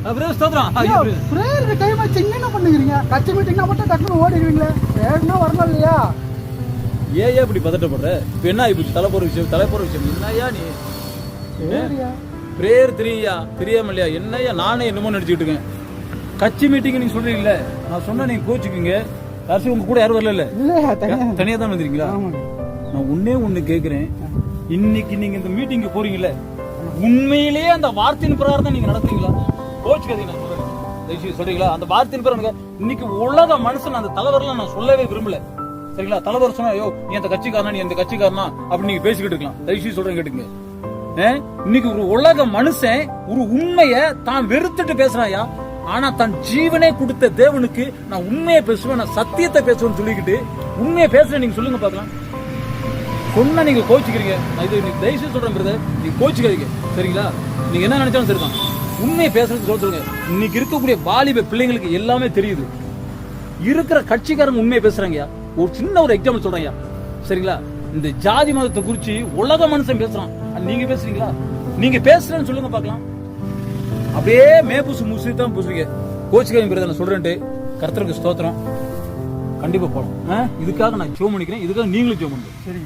பிரேயருக்கு time ஆச்சு, இங்க என்ன பண்ணுகிறீங்க? கட்சி மீட்டிங்னா மட்டும் டக்குனு ஓடிடுவீங்களே, பிரேயர்னா வரணும் இல்லையா? ஏன் இப்படி பதட்டப்படுற? இப்ப என்ன ஆயிப்போச்சு? தலைப்போற விஷயம் என்னையா நீ? பிரேயர் தெரியாம இல்லையா? என்னையா நானே என்னமோ நடிச்சுட்டு இருக்கேன். கட்சி மீட்டிங் நீங்க சொல்றீங்கல்ல, நான் சொன்னா நீங்க கோச்சுக்குங்க. அரசு உங்க கூட யாரும் வரல? இல்லையா, தனியா தான் வந்திருக்கீங்களா? நான் ஒண்ணு கேக்குறேன். இன்னைக்கு நீங்க இந்த மீட்டிங்கு போறீங்கல்ல, உண்மையிலேயே அந்த வார்த்தையின் பிரகாரம் தான் நீங்க நடத்துறீங்களா? கோச்சுக்காதீங்க, நான் சொல்றேன். சொல்றீங்களா? அந்த வார்த்தையின் பிரகாரம் இன்னைக்கு உலக மனுஷன் அந்த தலைவர்லாம் நான் சொல்லவே விரும்பல. சரிங்களா? தலைவர் சொன்னா ஐயோ நீ அந்த கட்சிக்காரனா, நீ அந்த கட்சிக்காரனா அப்படி நீங்க பேசிக்கிட்டு இருக்கலாம். தயவுசெய்து சொல்றேன் கேட்டுங்க. இன்னைக்கு ஒரு உலக மனுஷன் ஒரு உண்மைய தான் வெறுத்துட்டு பேசுறாயா, ஆனா தன் ஜீவனே கொடுத்த தேவனுக்கு நான் உண்மையை பேசுவேன், நான் சத்தியத்தை பேசுவேன்னு சொல்லிக்கிட்டு உண்மையை பேசுறேன். நீங்க சொல்லுங்க பாக்கலாம். சொன்னா நீங்க கோச்சிக்கிறீங்க. இது தயவுசெய்து சொல்றேன் பிரதர், நீங்க கோச்சிக்காதீங்க. சரிங்களா? நீங்க என்ன நினைச்சாலும் சரிதான், உண்மையை பேசுறது சொல்லுங்க. இன்னைக்கு இருக்கக்கூடிய வாலிப பிள்ளைங்களுக்கு எல்லாமே தெரியுது. இருக்கிற கட்சிக்காரங்க உண்மையை பேசுறாங்க. ஒரு சின்ன ஒரு எக்ஸாம்பிள் சொல்றேன். சரிங்களா? இந்த ஜாதி மதத்தை குறிச்சு உலக மனுஷன் பேசுறான், நீங்க பேசுறீங்களா? நீங்க பேசுறேன்னு சொல்லுங்க பாக்கலாம். அப்படியே மூசி தான் பூசுவீங்க. கோச்சிக்காதீங்க பிரதர், நான் சொல்றேன்ட்டு. கர்த்தருக்கு ஸ்தோத்திரம். கண்டிப்பா போலாம். இதுக்காக நான் ஜெபம் பண்ணிக்கிறேன். இதுக்காக நீங்களும் ஜெபம் பண்ணுங்க. சரி.